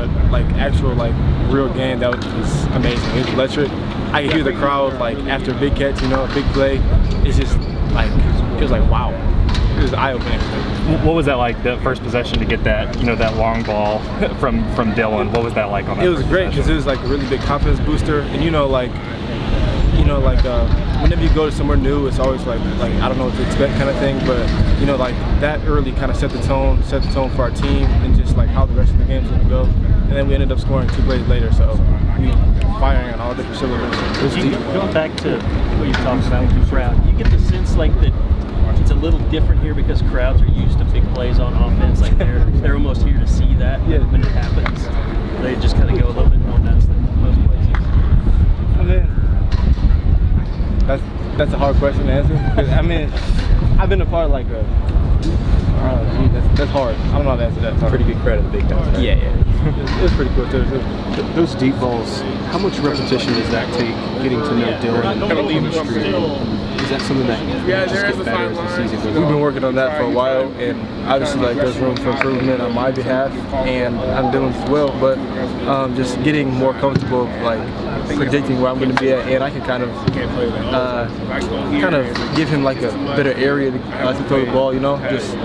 but like actual like real game, that was amazing. It was electric. I could hear the crowd like after a big catch, you know, a big play. It's just like it was like wow. It was eye-opening. What was that like, the first possession to get that, you know, that long ball from Dylan? What was that like on that? It was great because it was like a really big confidence booster, and whenever you go to somewhere new, it's always like I don't know what to expect kind of thing, but you know, like that early kind of set the tone for our team and just like how the rest of the game's gonna go. And then we ended up scoring 2 plays later, so we firing on all different cylinders. Going back to what you talked about with the crowd, you get the sense like that it's a little different here because crowds are used to big plays on offense. Like they're almost here to see that when it happens. They just kind of go a little bit more nuts than most places. I mean, that's a hard question to answer. I mean, I've been a part of like a. That's hard. I don't know how to answer that. Pretty good credit to the big guys. Right? Yeah. It's pretty cool too. Those deep balls, how much repetition does that take? Getting to know Dylan and chemistry. Is that something that just gets better as the season goes on? We've been working on that for a while, and obviously like there's room for improvement on my behalf, and I'm doing as well. But just getting more comfortable, like predicting where I'm going to be at, and I can kind of give him like a better area to throw the ball. You know, just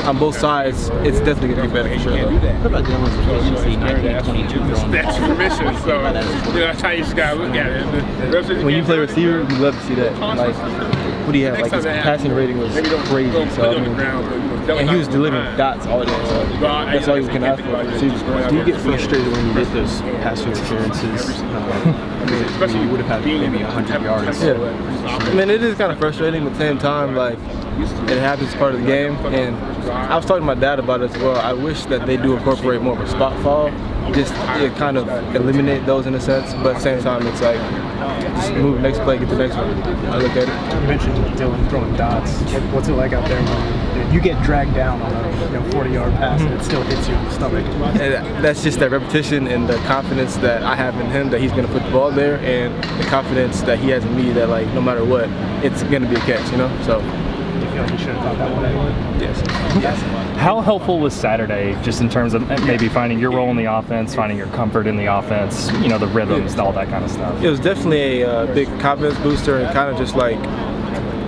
on both sides, it's definitely going to get better for sure. What about Dylan's efficiency, 19-22 throwing? That's permission, so that's how you just got to look at it. When you play receiver, you love to see that. Like, what do you have? Like his passing rating was crazy. So I mean, and he was delivering dots all day. So that's all you can ask for receivers. Do you get frustrated when you get those pass interferences? You would have had maybe 100 yards. Yeah. I mean, it is kind of frustrating, but at the same time, like, it happens part of the game. And I was talking to my dad about it as well. I wish that they do incorporate more of a spot fall, just kind of eliminate those in a sense. But at the same time, it's like, just move the next play, get the next one. I look at it. You mentioned Dylan throwing dots. What's it like out there when you get dragged down on a 40-yard pass and it still hits you in the stomach? And that's just that repetition and the confidence that I have in him that he's going to put the ball there, and the confidence that he has in me that like no matter what, it's going to be a catch, you know. So. You feel like you should have thought that one anyway? Yes. How helpful was Saturday, just in terms of maybe finding your role in the offense, finding your comfort in the offense, you know, the rhythms, all that kind of stuff? It was definitely a big confidence booster, and kind of just like,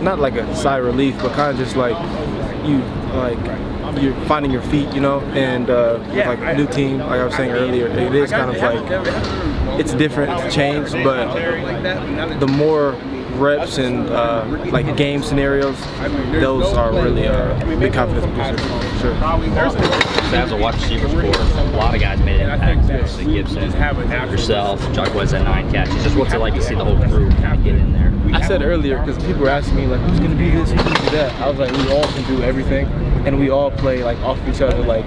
not like a sigh of relief, but kind of just like you're finding your feet, you know, and like a new team, like I was saying earlier, it is kind of like, it's different, it's changed, but the more reps and like game scenarios, those are really big confidence boosters for sure. As a wide receiver score, a lot of guys made an impact. Obviously Gibson, yourself, Chuck was at 9 catches. Just what's it like to see the whole crew kind of get in there? I said earlier, because people were asking me like, who's going to be this, who's going to be that? I was like, we all can do everything, and we all play like off each other. Like,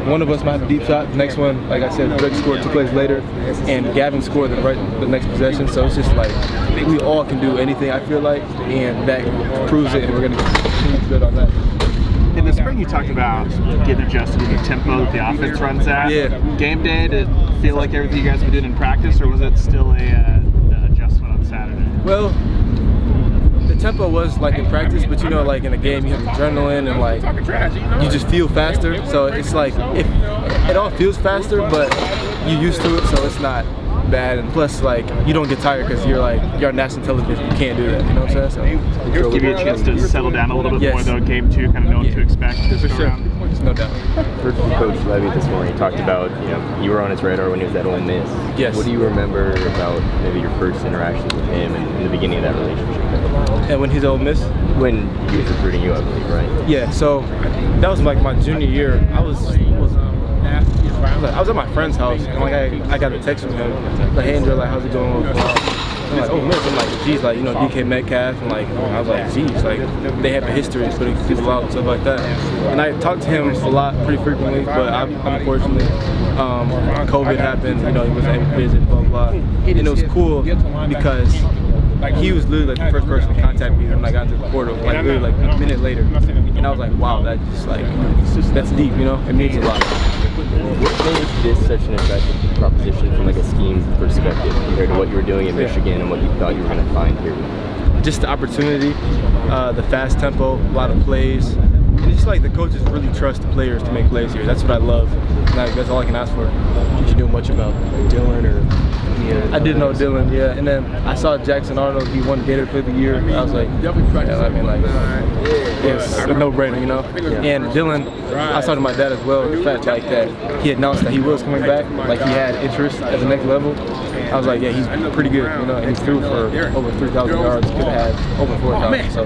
one of us might have a deep shot, the next one, like I said, Drake scored 2 plays later, and Gavin scored the next possession. So it's just like, we all can do anything, I feel like, and that proves it, and we're going to continue to build on that. In the spring, you talked about getting adjusted to the tempo that the offense runs at. Yeah. Game day, did it feel like everything you guys were doing in practice, or was it still a adjustment on Saturday? Well, the tempo was like in practice, but you know, like in a game, you have adrenaline and like you just feel faster. So it's like it all feels faster, but you're used to it, so it's not bad. And plus, like, you don't get tired because you're on national television. You can't do that. You know what I'm saying? So give you a chance to settle down a little bit more though. Game 2, kind of know what to expect this for sure. round. No doubt. Heard from Coach Levy this morning. He talked about, you were on his radar when he was at Ole Miss. Yes. What do you remember about maybe your first interactions with him and in the beginning of that relationship? And when he's at Ole Miss? When he was recruiting you, I believe, right? Yeah. So that was like my junior year. I was at my friend's house, and like I got a text from him, like, hey Andrel, like, how's it going? I'm like, oh Miss, I'm like, geez, like, DK Metcalf, and like, I was like, geez, like, they have a history of putting people out and stuff like that. And I talked to him a lot, pretty frequently, but unfortunately, COVID happened, he wasn't able to visit, blah, blah, and it was cool because he was literally like the first person to contact me when I got into the portal, like literally like a minute later, and I was like, wow, that's deep, it means a lot. What made this such an attractive proposition from like a scheme perspective compared to what you were doing in Michigan and what you thought you were going to find here? Just the opportunity, the fast tempo, a lot of plays, it's just like the coaches really trust the players to make plays here. That's what I love. Like, that's all I can ask for. Did you know much about Dylan or I did know Dylan, yeah. And then I saw Jackson Arnold. He won Gator Player of the Year. I was like, yeah, I mean, like, it's a no-brainer, you know. And Dylan, I saw to my dad as well. The fact like that he announced that he was coming back, like he had interest at the next level. I was like, yeah, he's pretty good, you know. And he threw for over 3,000 yards. Could have had over 4,000. So.